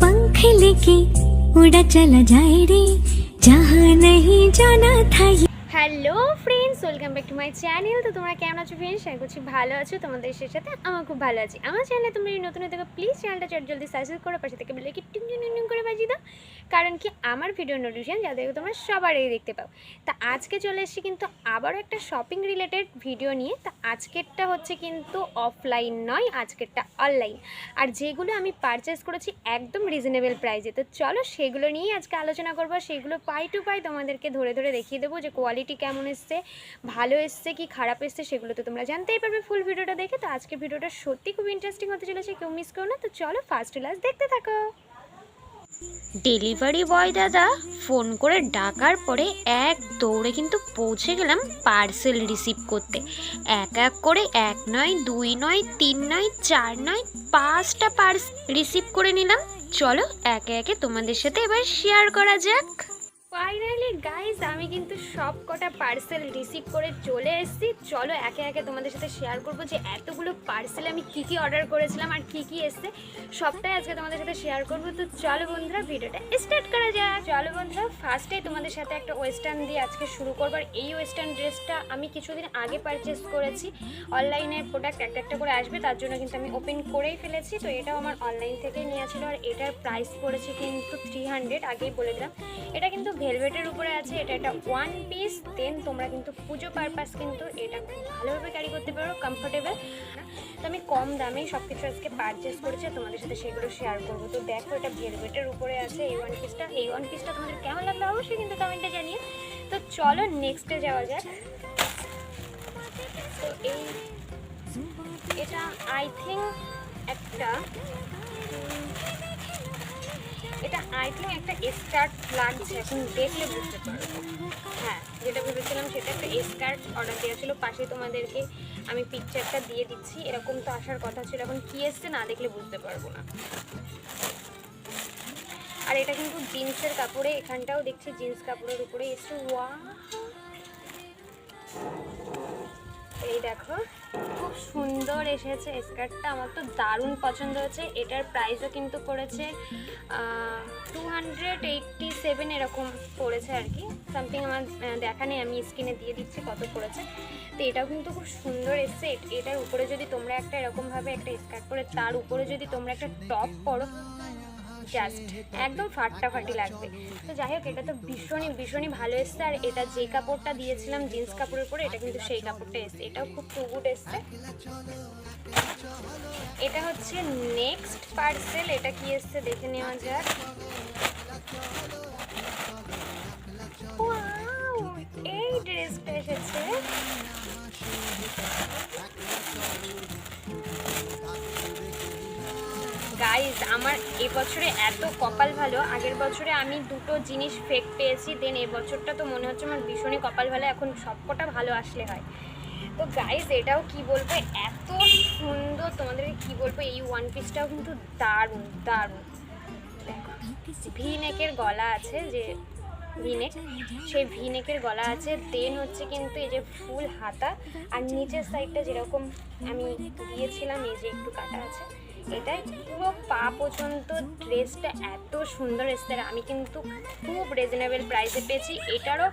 पंख लेके उड़ा चला जाए रे जहाँ नहीं जाना था। Hello friends, welcome back to my channel. তো তোমরা কেমন আছো ফ্রেন্ডস? আশা করছি ভালো আছো। তোমাদের সাথে আমার খুব ভালো আছি। আমার চ্যানেলে তোমরা এই নতুন দেখো, প্লিজ চ্যানেলটা জলদি সাবস্ক্রাইব করো, পাশে থেকে বেল আইকন টিং টিং টিং করে বাজিয়ে দাও, কারণ কি আমার ভিডিও নোটিফিকেশন যাতে তোমরা সবারই দেখতে পাও। তা আজকে চলে এসেছি কিন্তু আবারও একটা শপিং রিলেটেড ভিডিও নিয়ে। তা আজকেরটা হচ্ছে কিন্তু অফলাইন নয়, আজকেরটা অনলাইন। আর যেগুলো আমি পারচেস করেছি একদম রিজনেবল প্রাইসে। তো চলো সেগুলো নিয়েই আজকে আলোচনা করবো। সেগুলো পাই টু পাই তোমাদেরকে ধরে ধরে দেখিয়ে দেবো যে কোয়ালিটি কেমন এসছে, ভালো এসছে কি খারাপ এসছে, সেগুলো তো তোমরা জানতেই পারবে ফুল ভিডিওটা দেখে। তো আজকে ভিডিওটা সত্যি খুব ইন্টারেস্টিং হতে চলেছে, কেউ মিস করো না। তো চলো ফার্স্ট টু লাস্ট দেখতে থাকো। ডেলিভারি বয় দাদা ফোন করে ডাকার পরে এক দৌড়ে কিন্তু পৌঁছে গেলাম পার্সেল রিসিভ করতে। এক এক করে 1 নয় 2 নয় 3 নয় 4 নয় 5টা পার্সেল রিসিভ করে নিলাম। চলো একে একে তোমাদের সাথে এবার শেয়ার করা যাক। ফাইনালি গাইজ আমি কিন্তু সব কটা পার্সেল রিসিভ করে চলে এসেছি। চলো একে একে তোমাদের সাথে শেয়ার করবো যে এতগুলো পার্সেল আমি কী কী অর্ডার করেছিলাম আর কী কী এসছে, সবটাই আজকে তোমাদের সাথে শেয়ার করবো। তো চলো বন্ধুরা ভিডিওটা স্টার্ট করা যাক। চলো বন্ধুরা ফার্স্টেই তোমাদের সাথে একটা ওয়েস্টার্ন দিয়ে আজকে শুরু করবার। এই ওয়েস্টার্ন ড্রেসটা আমি কিছুদিন আগে পারচেস করেছি। অনলাইনের প্রোডাক্ট একটা একটা করে আসবে, তার জন্য কিন্তু আমি ওপেন করেই ফেলেছি। তো এটাও আমার অনলাইন থেকেই নেওয়া ছিল, আর এটার প্রাইস পড়েছে কিন্তু 300। আগেই বলে দিলাম এটা কিন্তু ভেলভেটের উপরে আছে। এটা একটা ওয়ান পিস। দেন তোমরা কিন্তু পুজো পারপাস কিন্তু এটা খুব ভালোভাবে ক্যারি করতে পারো, কমফোর্টেবল। তো আমি কম দামেই সব কিছু আজকে পারচেস করেছি, তোমাদের সাথে সেগুলো শেয়ার করবো। তো দেখো এটা ভেলভেটের উপরে আছে এই ওয়ান পিসটা। এই ওয়ান পিসটা তোমাদের কেমন লাগলো অবশ্যই কিন্তু কমেন্টে জানিয়ে। তো চলো নেক্সটে যাওয়া যাক। তো এটা আই থিঙ্ক একটা স্কার্ট লাগছে, এখন দেখলে বুঝতে পারবো। হ্যাঁ, যেটা ভেবেছিলাম সেটা একটা স্কার্ট অর্ডার দেওয়া ছিল। পাশে তোমাদেরকে আমি পিকচারটা দিয়ে দিচ্ছি। এরকম তো আসার কথা ছিল, এখন কী এসছে না দেখলে বুঝতে পারবো না। আর এটা কিন্তু জিন্সের কাপড়ে, এখানটাও দেখছি জিন্স কাপড়ের উপরে এসছে। ওয়াও, এই দেখো খুব সুন্দর এসেছে স্কার্টটা, আমার তো দারুণ পছন্দ হয়েছে। এটার প্রাইসও কিন্তু পড়েছে 287 এরকম পড়েছে আর কি, সামথিং। আমার দেখা নেই, আমি স্ক্রিনে দিয়ে দিচ্ছি কত পড়েছে। তো এটাও কিন্তু খুব সুন্দর এসছে। এটার উপরে যদি তোমরা একটা এরকমভাবে একটা স্কার্ট পরে তার উপরে যদি তোমরা একটা টপ পরো, জাস্ট একদম ফাটাফাটি লাগবে। তো যাই হোক, এটা তো ভীষণই ভালো এসছে। আর এটা যে কাপড়টা দিয়েছিলাম জিন্স কাপড়ের পরে, এটা কিন্তু সেই কাপড়টা এসছে। এটাও খুব টু গুড এসছে। এটা হচ্ছে নেক্সট পার্সেল। এটা কি এসছে দেখে নেওয়া যাক। ওয়াও, এই ড্রেসটা এসেছে। গাইজ আমার এবছরে এত কপাল ভালো। আগের বছরে আমি দুটো জিনিস ফেক পেয়েছি, দেন এবছরটা তো মনে হচ্ছে আমার ভীষণই কপাল ভালো। এখন সবকটা ভালো আসলে হয়। তো গাইজ এটাও কি বলবো, এত সুন্দর, তোমাদেরকে কি বলবো। এই ওয়ান পিসটাও কিন্তু দারুণ। দেখো ভি নেকের গলা আছে, যে ভিনেক, সেই ভিনেকের গলা আছে। দেন হচ্ছে কিন্তু এই যে ফুল হাতা, আর নিচের সাইডটা যেরকম আমি দিয়েছিলাম এই যে একটু কাটা আছে। এটাই পুরো পা পর্যন্ত ড্রেসটা এত সুন্দর এসছে। আমি কিন্তু খুব রিজনেবল প্রাইসে পেয়েছি। এটারও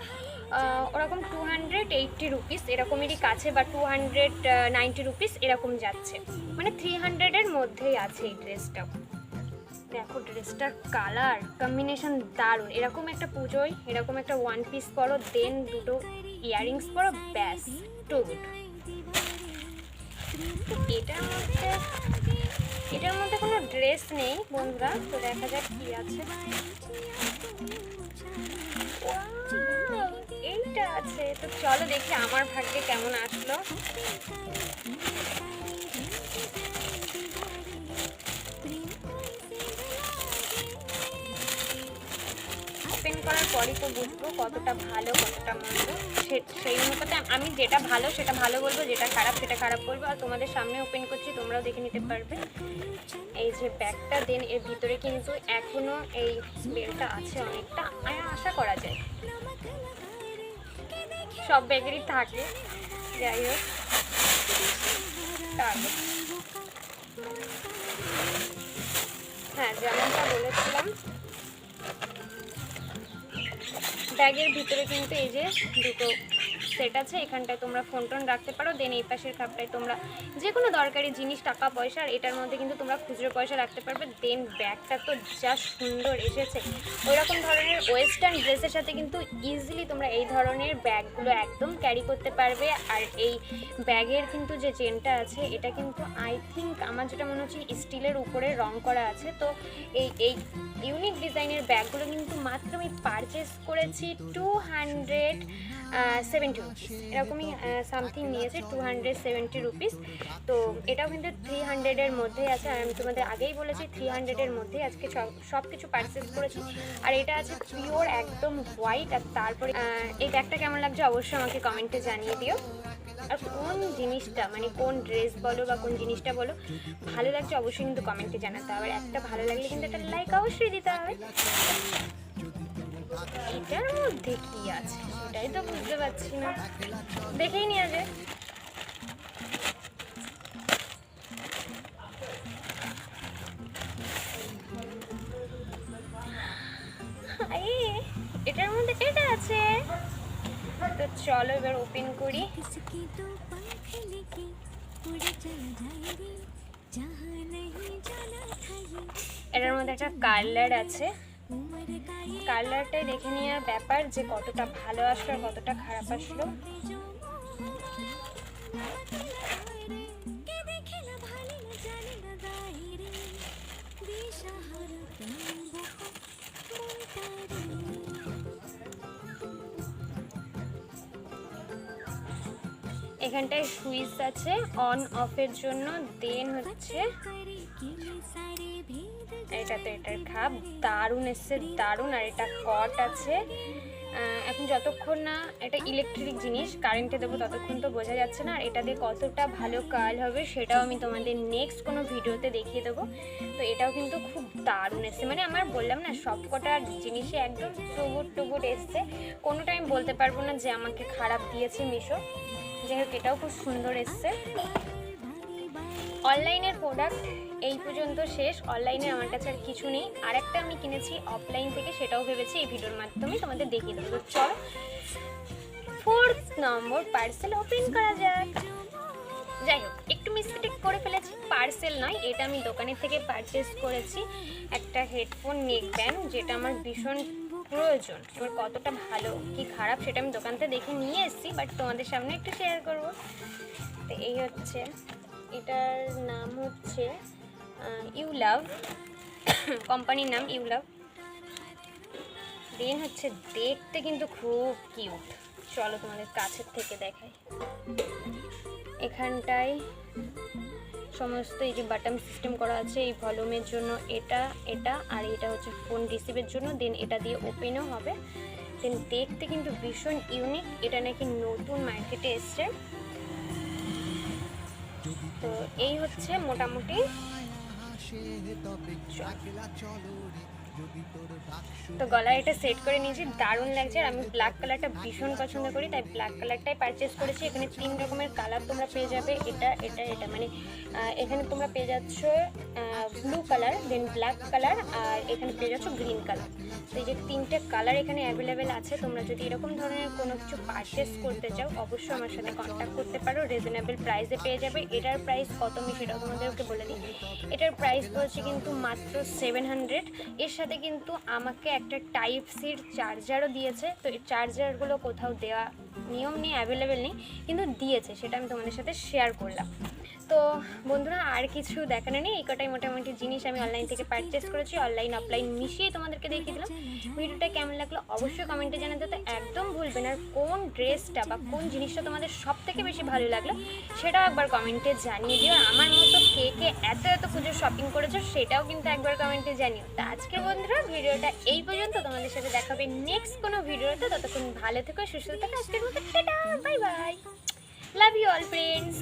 ওরকম 280 রুপিস এরকমেরই কাছে, বা 290 রুপিস এরকম যাচ্ছে, মানে 300-এর মধ্যেই আছে এই ড্রেসটাও। দেখো ড্রেসটার কালার কম্বিনেশন দারুণ। এরকম একটা পুজোয় এরকম একটা ওয়ান পিস পরো, দেন দুটো ইয়াররিংস পরো, ব্যাস টু গুড। এটার মধ্যে কোনো ড্রেস নেই বন্ধুরা, তো দেখা যাক কি আছে। এইটা আছে, তো চলো দেখি আমার ভাগ্যে কেমন আসলো। ওপেন করার পরই তো বুঝবো কতটা ভালো কতটা মন্দ। সেই অনুপাতে আমি যেটা ভালো সেটা ভালো বলবো, যেটা খারাপ সেটা খারাপ বলবো। আর তোমাদের সামনে ওপেন করছি, তোমরাও দেখে নিতে পারবে। এই যে ব্যাগটা, দেন এর ভিতরে কিন্তু এখনো এই বেলটা আছে অনেকটা, আশা করা যায় সব ব্যাগেরই থাকে। যাই হোক, হ্যাঁ, যেমনটা বলেছিলাম ব্যাগের ভিতরে কিন্তু এই যে দুটো সেট আছে, এখানটায় তোমরা ফোন টোন রাখতে পারো। দেন এই পাশের খাপটায় তোমরা যে কোনো দরকারি জিনিস, টাকা পয়সা, আর এটার মধ্যে কিন্তু তোমরা খুচরো পয়সা রাখতে পারবে। দেন ব্যাগটা তো যা সুন্দর এসেছে, ওই রকম ধরনের ওয়েস্টার্ন ড্রেসের সাথে কিন্তু ইজিলি তোমরা এই ধরনের ব্যাগগুলো একদম ক্যারি করতে পারবে। আর এই ব্যাগের কিন্তু যে চেনটা আছে এটা কিন্তু আই থিঙ্ক আমার যেটা মনে হচ্ছে স্টিলের উপরে রং করা আছে। তো এই ইউনিক ডিজাইনের ব্যাগগুলো কিন্তু মাত্র আমি পারচেস করেছি 270 রুপিস, এরকমই সামথিং নিয়েছে 270 রুপিস। তো এটাও কিন্তু 300-এর মধ্যেই আছে, আর আমি তোমাদের আগেই বলেছি 300-এর মধ্যেই আজকে সব কিছু পারচেস করেছি। আর এটা আছে পিওর একদম হোয়াইট। আর তারপরে এই ব্যাগটা কেমন লাগছে অবশ্যই আমাকে কমেন্টে জানিয়ে দিও। আর কোন জিনিসটা মানে কোন ড্রেস বলো বা কোন জিনিসটা বলো ভালো লাগছে অবশ্যই কিন্তু কমেন্টে জানাতে হবে। একটা ভালো লাগলে কিন্তু একটা লাইক অবশ্যই দিতে হবে। এটার মধ্যে কি আছে সেটাই তো বুঝতে পারছি না, দেখেই নিয়ে যায়। এটার মধ্যে এটা আছে, তো চলো এবার ওপেন করি। किसकी तो पंख लेके उड़ चला जाए रे जहाँ नहीं जाना था ये এটার মধ্যে একটা কালার আছে, उम्र का ये কালারটাই দেখে নেওয়ার ব্যাপার যে কতটা ভালো আসলো আর কতটা খারাপ আসলো। जो के देखे ना भाले ना जाने ना गाए रे दिशहर प्रेम बहुत मोटा रे এখানটায় সুইচ আছে অন অফের জন্য। দেন হচ্ছে करे कि ये सारे भेद এটা তো এটার খাপ দারুণ এসছে, দারুণ। আর এটা কট আছে। এখন যতক্ষণ না এটা ইলেকট্রিক জিনিস কারেন্টে দেবো ততক্ষণ তো বোঝা যাচ্ছে না। আর এটা দিয়ে কতটা ভালো কাল হবে সেটাও আমি তোমাদের নেক্সট কোনো ভিডিওতে দেখিয়ে দেবো। তো এটাও কিন্তু খুব দারুণ এসছে, মানে আমার বললাম না সব কটা জিনিসে একদম টুগুট টুগুট এসছে, কোনোটা আমি বলতে পারবো না যে আমাকে খারাপ দিয়েছে মিশো। যাই হোক এটাও খুব সুন্দর এসছে। অনলাইনের প্রোডাক্ট এই পর্যন্ত শেষ, অনলাইনে আমার কাছে আর কিছু নেই। আরেকটা আমি কিনেছি অফলাইন থেকে, সেটাও ভেবেছি এই ভিডিওর মাধ্যমে তোমাদের দেখিয়ে দেবো। তো চলো 4th নম্বর পার্সেল ওপেন করা যাক। যাই হোক একটু মিস্টেক করে ফেলেছি, পার্সেল নয়, এটা আমি দোকানের থেকে পারচেস করেছি একটা হেডফোন নেক ব্যান্ড, যেটা আমার ভীষণ প্রয়োজন। এবার কতটা ভালো কি খারাপ সেটা আমি দোকান থেকে দেখে নিয়ে এসেছি, বাট তোমাদের সামনে একটু শেয়ার করবো। তো এই হচ্ছে, এটার নাম হচ্ছে ইউ লাভ, কোম্পানির নাম ইউ লাভ। দেন হচ্ছে দেখতে কিন্তু খুব কিউট, চলো তোমাদের কাছের থেকে দেখাই। এখানটায় সমস্ত এই যে বাটন সিস্টেম করা আছে, এই ভলিউমের জন্য এটা এটা, আর এটা হচ্ছে ফোন রিসিভের জন্য। দেন এটা দিয়ে ওপেনও হবে। দেন দেখতে কিন্তু ভীষণ ইউনিক, এটা নাকি নতুন মার্কেটে এসছে। তো এই হচ্ছে মোটামুটি। তো গলায় এটা সেট করে নিয়েছি, দারুণ লাগছে। আর আমি ব্ল্যাক কালারটা ভীষণ পছন্দ করি, তাই ব্ল্যাক কালারটাই পারচেস করেছি। এখানে 3 রকমের কালার তোমরা পেয়ে যাবে, এটা এটা এটা মানে এখানে তোমরা পেয়ে যাচ্ছ ব্লু কালার, দেন ব্ল্যাক কালার, আর এখানে পেয়ে যাচ্ছ গ্রিন কালার। তো এই যে 3টে কালার এখানে অ্যাভেলেবেল আছে। তোমরা যদি এরকম ধরনের কোনো কিছু পারচেস করতে চাও অবশ্যই আমার সাথে কন্ট্যাক্ট করতে পারো, রিজনেবল প্রাইসে পেয়ে যাবে। এটার প্রাইস কত আমি সেটাও তোমাদেরকে বলে দিই। এটার প্রাইস বলছি কিন্তু মাত্র 700। এর সাথে কিন্তু আমাকে একটা টাইপ সির চার্জারও দিয়েছে। তো এই চার্জারগুলো কোথাও দেওয়া নিয়ম নেই, অ্যাভেলেবেল নেই, কিন্তু দিয়েছে, সেটা আমি তোমাদের সাথে শেয়ার করলাম। তো বন্ধুরা আর কিছু দেখানো নেই, এই কটাই মোটামুটি জিনিস আমি অনলাইন থেকে পারচেস করেছি, অনলাইন অফলাইন মিশিয়ে তোমাদেরকে দেখিয়ে দিলাম। ভিডিওটা কেমন লাগলো অবশ্যই কমেন্টে জানাতে তো একদম ভুলবেন। আর কোন ড্রেসটা বা কোন জিনিসটা তোমাদের সব থেকে বেশি ভালো লাগলো সেটাও একবার কমেন্টে জানিয়ে দিও। আমার মতো কে কে এত এত পুজোর শপিং করেছো সেটাও কিন্তু একবার কমেন্টে জানিও। তো আজকে বন্ধুরা ভিডিওটা এই পর্যন্ত, তোমাদের সাথে দেখা হবে নেক্সট কোনো ভিডিওতে। ততক্ষণ ভালো থেকো, সুস্থ থেকো। আজকের মতো tata, bye bye, love you all friends.